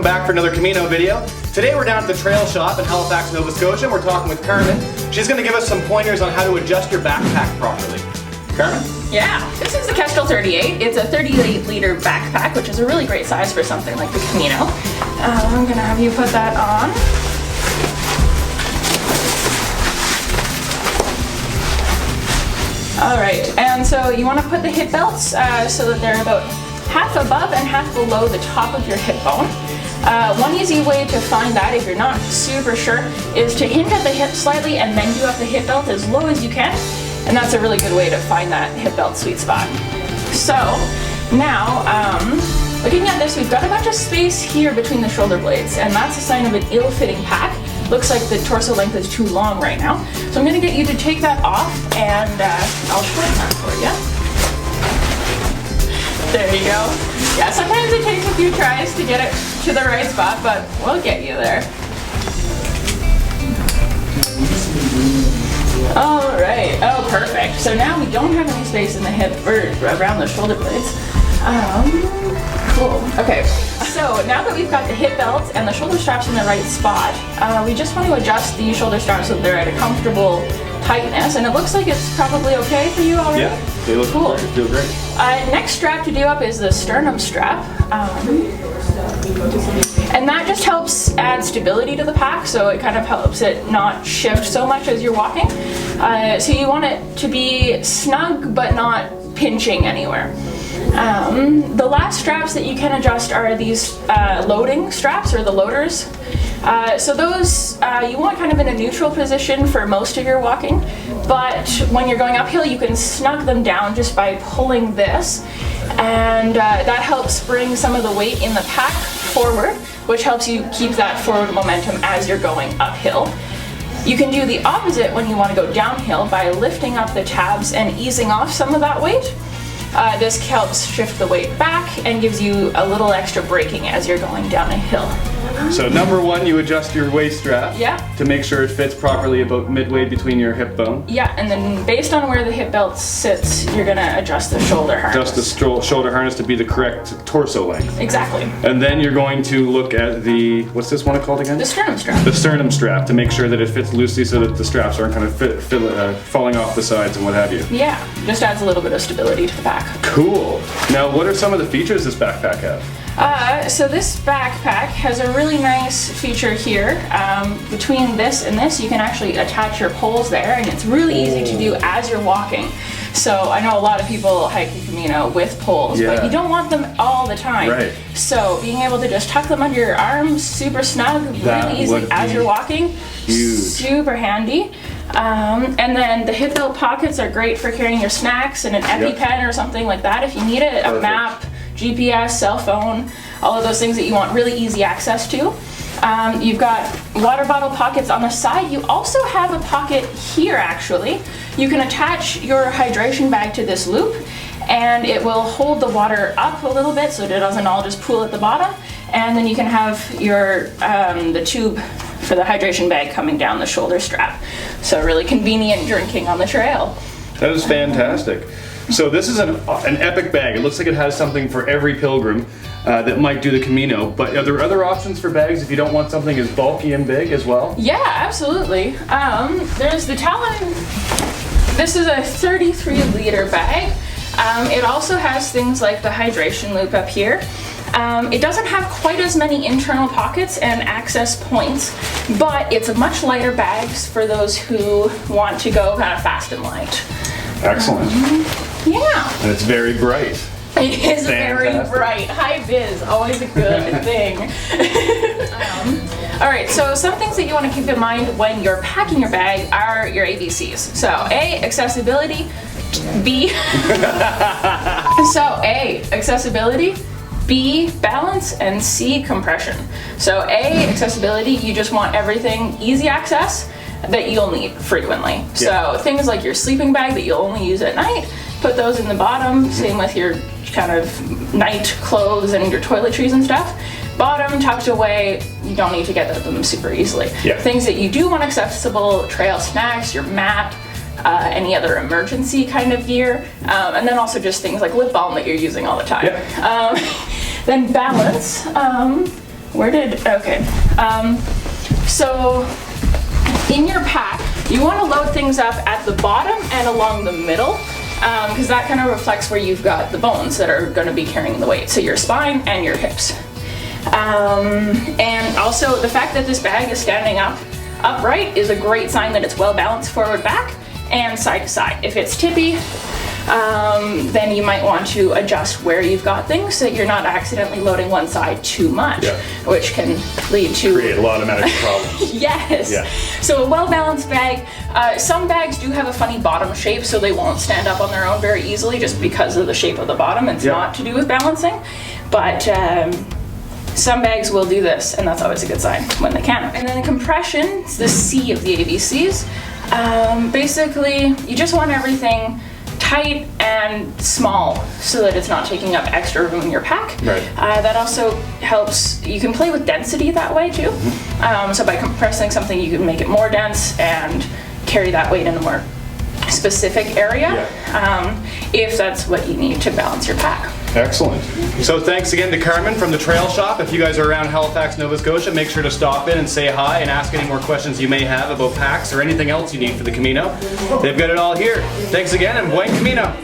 back for another Camino video. Today we're down at the trail shop in Halifax, Nova Scotia, and we're talking with Carmen. She's going to give us some pointers on how to adjust your backpack properly. Carmen? Yeah, this is the Kestrel 38. It's a 38-liter backpack, which is a really great size for something like the Camino. I'm going to have you put that on. Alright, and so you want to put the hip belts so that they're about half above and half below the top of your hip bone. One easy way to find that, if you're not super sure, is to hinge at the hip slightly and then do up the hip belt as low as you can. And that's a really good way to find that hip belt sweet spot. So now, looking at this, we've got a bunch of space here between the shoulder blades, and that's a sign of an ill-fitting pack. Looks like the torso length is too long right now. So I'm going to get you to take that off, and I'll shorten that for you. There you go. Yeah, sometimes it takes a few tries to get it to the right spot, but we'll get you there. All right. Oh, perfect. So now we don't have any space in the hip or around the shoulder blades. Cool. Okay. So now that we've got the hip belt and the shoulder straps in the right spot, we just want to adjust the shoulder straps so they're at a comfortable tightness. And it looks like it's probably okay for you already. Yeah, they look cool. They feel great. Next strap to do up is the sternum strap. And that just helps add stability to the pack, so it kind of helps it not shift so much as you're walking. So you want it to be snug but not pinching anywhere. The last straps that you can adjust are these loading straps, or the loaders. So those you want kind of in a neutral position for most of your walking, but when you're going uphill you can snug them down just by pulling this, and that helps bring some of the weight in the pack forward, which helps you keep that forward momentum as you're going uphill. You can do the opposite when you want to go downhill by lifting up the tabs and easing off some of that weight. This helps shift the weight back and gives you a little extra braking as you're going down a hill. So number one, you adjust your waist strap to make sure it fits properly about midway between your hip bone. Yeah, and then based on where the hip belt sits, you're going to adjust the shoulder harness. Adjust the shoulder harness to be the correct torso length. Exactly. And then you're going to look at the, what's this one called again? The sternum strap. The sternum strap, to make sure that it fits loosely so that the straps aren't kind of falling off the sides and what have you. Yeah, just adds a little bit of stability to the back. Cool. Now, what are some of the features this backpack has? So this backpack has a really nice feature here. Between this and this, you can actually attach your poles there, and it's really easy to do as you're walking. So I know a lot of people hike the Camino with poles, but you don't want them all the time. Right. So being able to just tuck them under your arms, super snug, really easy as you're walking, huge. Super handy. And then the hip belt pockets are great for carrying your snacks and an EpiPen or something like that if you need it, a map, GPS, cell phone, all of those things that you want really easy access to. You've got water bottle pockets on the side. You also have a pocket here actually. You can attach your hydration bag to this loop, and it will hold the water up a little bit so it doesn't all just pool at the bottom. And then you can have your the tube for the hydration bag coming down the shoulder strap. So really convenient drinking on the trail. That is fantastic. So this is an epic bag. It looks like it has something for every pilgrim that might do the Camino, but are there other options for bags if you don't want something as bulky and big as well? Yeah, absolutely. There's the Talon. This is a 33-liter bag. It also has things like the hydration loop up here. It doesn't have quite as many internal pockets and access points, but it's a much lighter bag for those who want to go kind of fast and light. Excellent. Yeah. And it's very bright. It is very bright. High vis, always a good thing. All right, so some things that you want to keep in mind when you're packing your bag are your ABCs. So A, accessibility. B, accessibility. B, balance, and C, compression. So A, accessibility, you just want everything easy access that you'll need frequently. So things like your sleeping bag that you'll only use at night, put those in the bottom. Same with your kind of night clothes and your toiletries and stuff. Bottom tucked away, you don't need to get them super easily. Things that you do want accessible, trail snacks, your map, any other emergency kind of gear, and then also just things like lip balm that you're using all the time. Then balance. Okay. So in your pack, you want to load things up at the bottom and along the middle, because that kind of reflects where you've got the bones that are going to be carrying the weight. So your spine and your hips. And also the fact that this bag is standing upright is a great sign that it's well balanced forward, back, and side to side. If it's tippy, then you might want to adjust where you've got things so that you're not accidentally loading one side too much, which can lead to create a lot of medical problems. Yes. Yeah. So a well-balanced bag. Some bags do have a funny bottom shape, so they won't stand up on their own very easily just because of the shape of the bottom. It's not to do with balancing, but some bags will do this, and that's always a good sign when they can. And then the compression, it's the C of the ABCs. Basically, you just want everything tight and small so that it's not taking up extra room in your pack. Right. That also helps, you can play with density that way too. So by compressing something, you can make it more dense and carry that weight in a more specific area, if that's what you need to balance your pack. Excellent. So thanks again to Carmen from the Trail Shop. If you guys are around Halifax, Nova Scotia, make sure to stop in and say hi and ask any more questions you may have about packs or anything else you need for the Camino. They've got it all here. Thanks again, and buen Camino.